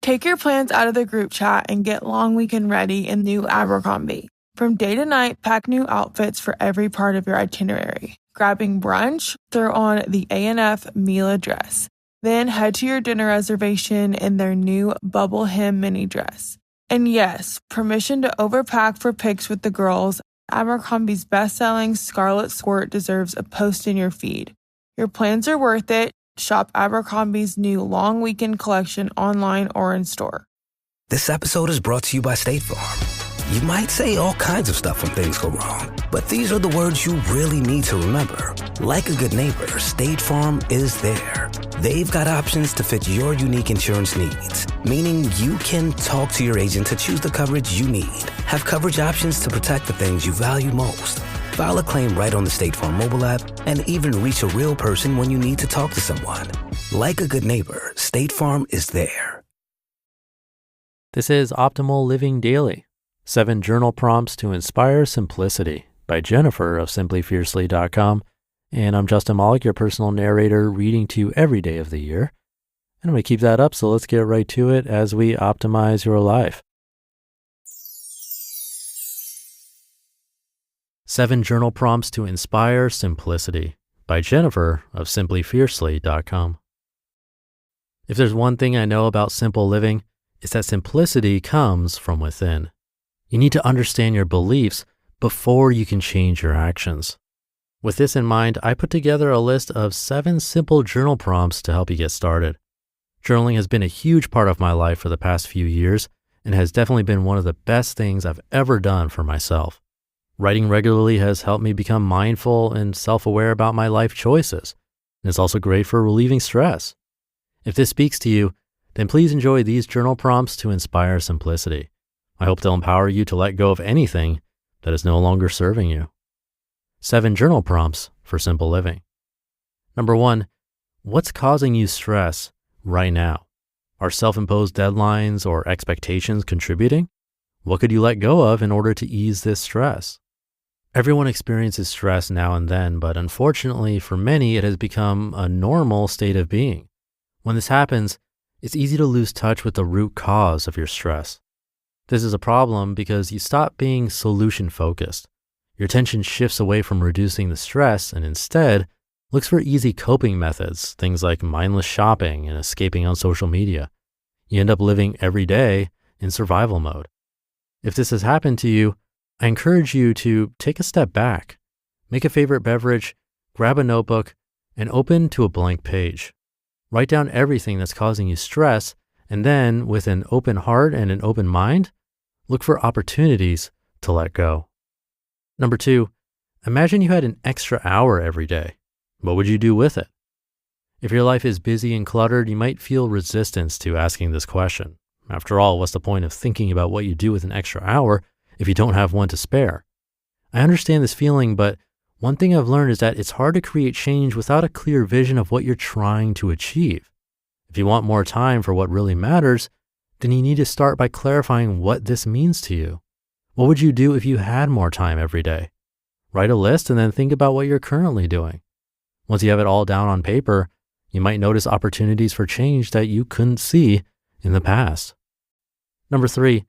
Take your plans out of the group chat and get long weekend ready in new Abercrombie. From day to night, pack new outfits for every part of your itinerary. Grabbing brunch? Throw on the A&F Mila dress. Then head to your dinner reservation in their new bubble hem mini dress. And yes, permission to overpack for pics with the girls. Abercrombie's best-selling Scarlet Squirt deserves a post in your feed. Your plans are worth it. Shop Abercrombie's new long weekend collection online or in store. This episode is brought to you by State Farm. You might say all kinds of stuff when things go wrong, but these are the words you really need to remember. Like a good neighbor, State Farm is there. They've got options to fit your unique insurance needs, meaning you can talk to your agent to choose the coverage you need. Have coverage options to protect the things you value most. File a claim right on the State Farm mobile app and even reach a real person when you need to talk to someone. Like a good neighbor, State Farm is there. This is Optimal Living Daily, 7 Journal Prompts to Inspire Simplicity by Jennifer of simplyfiercely.com. And I'm Justin Malik, your personal narrator, reading to you every day of the year. And I'm going to keep that up, so let's get right to it as we optimize your life. 7 Journal Prompts to Inspire Simplicity by Jennifer of simplyfiercely.com. If there's one thing I know about simple living, it's that simplicity comes from within. You need to understand your beliefs before you can change your actions. With this in mind, I put together a list of 7 simple journal prompts to help you get started. Journaling has been a huge part of my life for the past few years and has definitely been one of the best things I've ever done for myself. Writing regularly has helped me become mindful and self-aware about my life choices, and it's also great for relieving stress. If this speaks to you, then please enjoy these journal prompts to inspire simplicity. I hope they'll empower you to let go of anything that is no longer serving you. 7 journal prompts for simple living. Number 1, what's causing you stress right now? Are self-imposed deadlines or expectations contributing? What could you let go of in order to ease this stress? Everyone experiences stress now and then, but unfortunately for many, it has become a normal state of being. When this happens, it's easy to lose touch with the root cause of your stress. This is a problem because you stop being solution-focused. Your attention shifts away from reducing the stress and instead looks for easy coping methods, things like mindless shopping and escaping on social media. You end up living every day in survival mode. If this has happened to you, I encourage you to take a step back, make a favorite beverage, grab a notebook, and open to a blank page. Write down everything that's causing you stress, and then, with an open heart and an open mind, look for opportunities to let go. Number 2, imagine you had an extra hour every day. What would you do with it? If your life is busy and cluttered, you might feel resistance to asking this question. After all, what's the point of thinking about what you do with an extra hour if you don't have one to spare? I understand this feeling, but one thing I've learned is that it's hard to create change without a clear vision of what you're trying to achieve. If you want more time for what really matters, then you need to start by clarifying what this means to you. What would you do if you had more time every day? Write a list and then think about what you're currently doing. Once you have it all down on paper, you might notice opportunities for change that you couldn't see in the past. Number 3,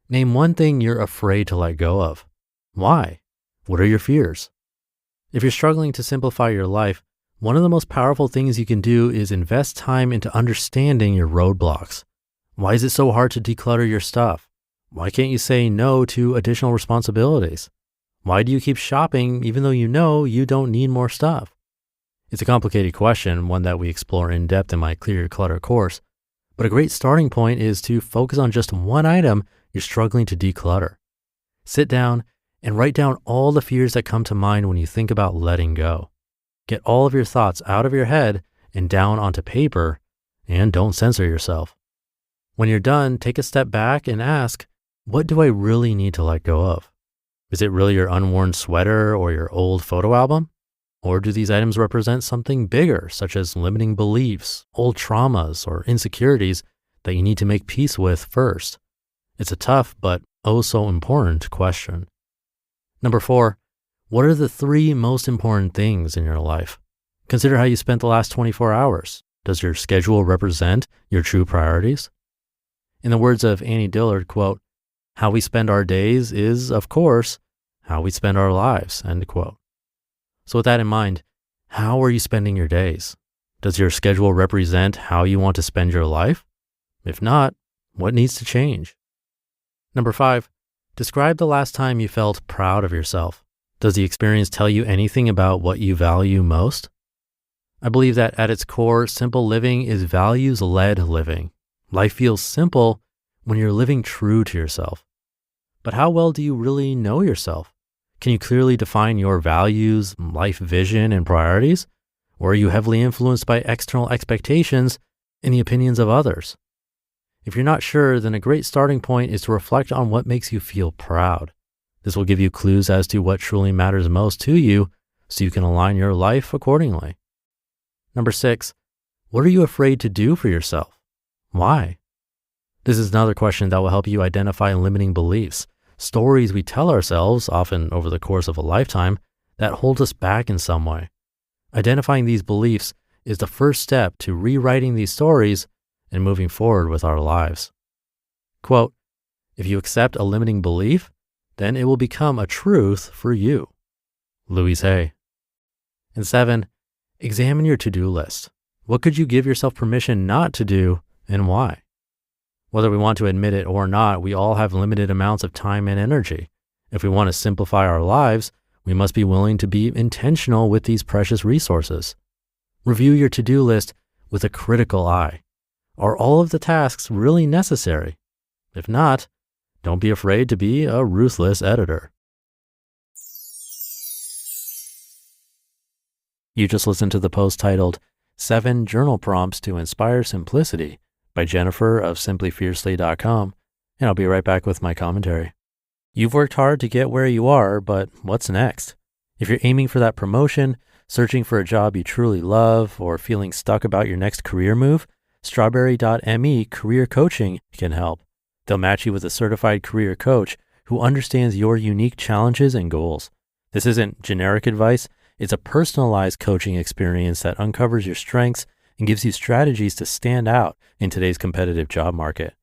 name one thing you're afraid to let go of. Why? What are your fears? If you're struggling to simplify your life, one of the most powerful things you can do is invest time into understanding your roadblocks. Why is it so hard to declutter your stuff? Why can't you say no to additional responsibilities? Why do you keep shopping even though you know you don't need more stuff? It's a complicated question, one that we explore in depth in my Clear Your Clutter course, but a great starting point is to focus on just one item you're struggling to declutter. Sit down and write down all the fears that come to mind when you think about letting go. Get all of your thoughts out of your head and down onto paper, and don't censor yourself. When you're done, take a step back and ask, what do I really need to let go of? Is it really your unworn sweater or your old photo album? Or do these items represent something bigger, such as limiting beliefs, old traumas, or insecurities that you need to make peace with first? It's a tough but oh so important question. Number 4, what are the 3 most important things in your life? Consider how you spent the last 24 hours. Does your schedule represent your true priorities? In the words of Annie Dillard, quote, "How we spend our days is, of course, how we spend our lives," end quote. So with that in mind, how are you spending your days? Does your schedule represent how you want to spend your life? If not, what needs to change? Number 5, describe the last time you felt proud of yourself. Does the experience tell you anything about what you value most? I believe that at its core, simple living is values-led living. Life feels simple when you're living true to yourself. But how well do you really know yourself? Can you clearly define your values, life vision, and priorities? Or are you heavily influenced by external expectations and the opinions of others? If you're not sure, then a great starting point is to reflect on what makes you feel proud. This will give you clues as to what truly matters most to you so you can align your life accordingly. Number 6, what are you afraid to do for yourself? Why? This is another question that will help you identify limiting beliefs, stories we tell ourselves, often over the course of a lifetime, that hold us back in some way. Identifying these beliefs is the first step to rewriting these stories and moving forward with our lives. Quote, "If you accept a limiting belief, then it will become a truth for you." Louise Hay. And 7, examine your to-do list. What could you give yourself permission not to do and why? Whether we want to admit it or not, we all have limited amounts of time and energy. If we want to simplify our lives, we must be willing to be intentional with these precious resources. Review your to-do list with a critical eye. Are all of the tasks really necessary? If not, don't be afraid to be a ruthless editor. You just listened to the post titled 7 Journal Prompts to Inspire Simplicity by Jennifer of simplyfiercely.com, and I'll be right back with my commentary. You've worked hard to get where you are, but what's next? If you're aiming for that promotion, searching for a job you truly love, or feeling stuck about your next career move, Strawberry.me Career Coaching can help. They'll match you with a certified career coach who understands your unique challenges and goals. This isn't generic advice. It's a personalized coaching experience that uncovers your strengths and gives you strategies to stand out in today's competitive job market.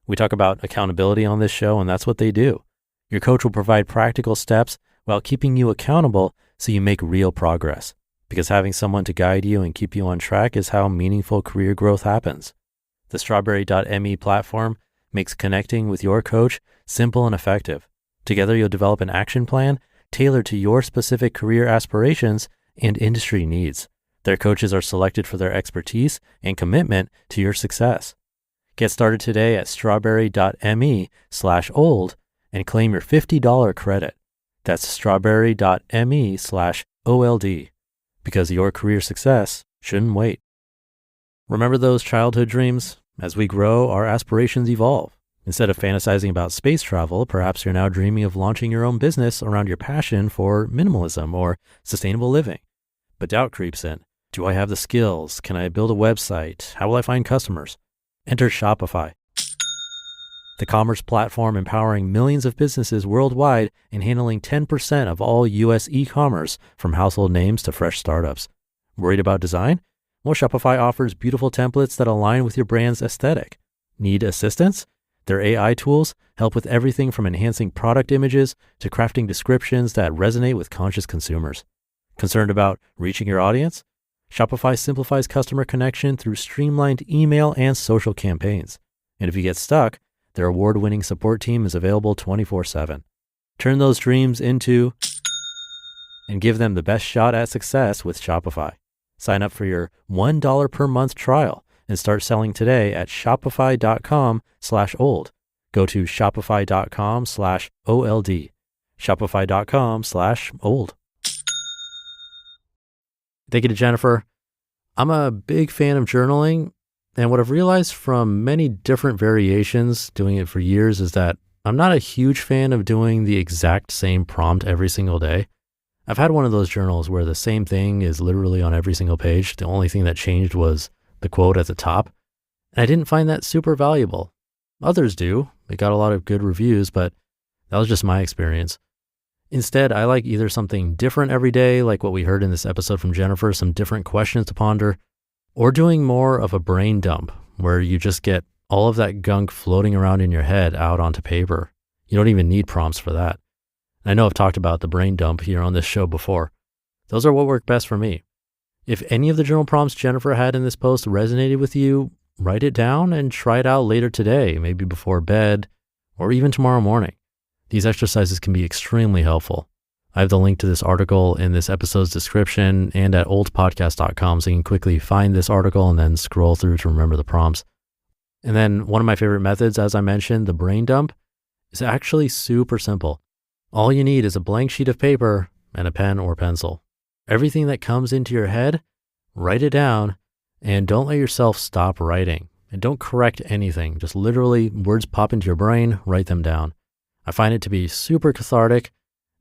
We talk about accountability on this show, and that's what they do. Your coach will provide practical steps while keeping you accountable so you make real progress. Because having someone to guide you and keep you on track is how meaningful career growth happens. The Strawberry.me platform makes connecting with your coach simple and effective. Together, you'll develop an action plan tailored to your specific career aspirations and industry needs. Their coaches are selected for their expertise and commitment to your success. Get started today at strawberry.me/old and claim your $50 credit. That's strawberry.me/OLD. Because your career success shouldn't wait. Remember those childhood dreams? As we grow, our aspirations evolve. Instead of fantasizing about space travel, perhaps you're now dreaming of launching your own business around your passion for minimalism or sustainable living. But doubt creeps in. Do I have the skills? Can I build a website? How will I find customers? Enter Shopify, the commerce platform empowering millions of businesses worldwide and handling 10% of all U.S. e-commerce, from household names to fresh startups. Worried about design? Well, Shopify offers beautiful templates that align with your brand's aesthetic. Need assistance? Their AI tools help with everything from enhancing product images to crafting descriptions that resonate with conscious consumers. Concerned about reaching your audience? Shopify simplifies customer connection through streamlined email and social campaigns. And if you get stuck, their award-winning support team is available 24/7. Turn those dreams into and give them the best shot at success with Shopify. Sign up for your $1 per month trial and start selling today at shopify.com/old. Go to shopify.com/OLD. Shopify.com/old. Thank you to Jennifer. I'm a big fan of journaling. And what I've realized from many different variations doing it for years is that I'm not a huge fan of doing the exact same prompt every single day. I've had one of those journals where the same thing is literally on every single page. The only thing that changed was the quote at the top. And I didn't find that super valuable. Others do. It got a lot of good reviews, but that was just my experience. Instead, I like either something different every day, like what we heard in this episode from Jennifer, some different questions to ponder, or doing more of a brain dump where you just get all of that gunk floating around in your head out onto paper. You don't even need prompts for that. I know I've talked about the brain dump here on this show before. Those are what work best for me. If any of the journal prompts Jennifer had in this post resonated with you, write it down and try it out later today, maybe before bed or even tomorrow morning. These exercises can be extremely helpful. I have the link to this article in this episode's description and at oldpodcast.com, so you can quickly find this article and then scroll through to remember the prompts. And then one of my favorite methods, as I mentioned, the brain dump, is actually super simple. All you need is a blank sheet of paper and a pen or pencil. Everything that comes into your head, write it down, and don't let yourself stop writing. And don't correct anything. Just literally words pop into your brain, write them down. I find it to be super cathartic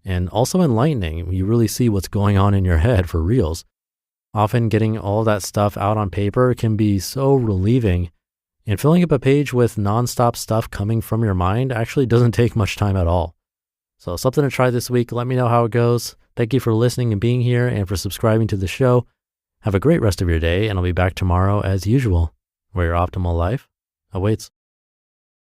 and also enlightening. You really see what's going on in your head for reals. Often getting all that stuff out on paper can be so relieving, and filling up a page with nonstop stuff coming from your mind actually doesn't take much time at all. So something to try this week. Let me know how it goes. Thank you for listening and being here and for subscribing to the show. Have a great rest of your day, and I'll be back tomorrow as usual, where your optimal life awaits.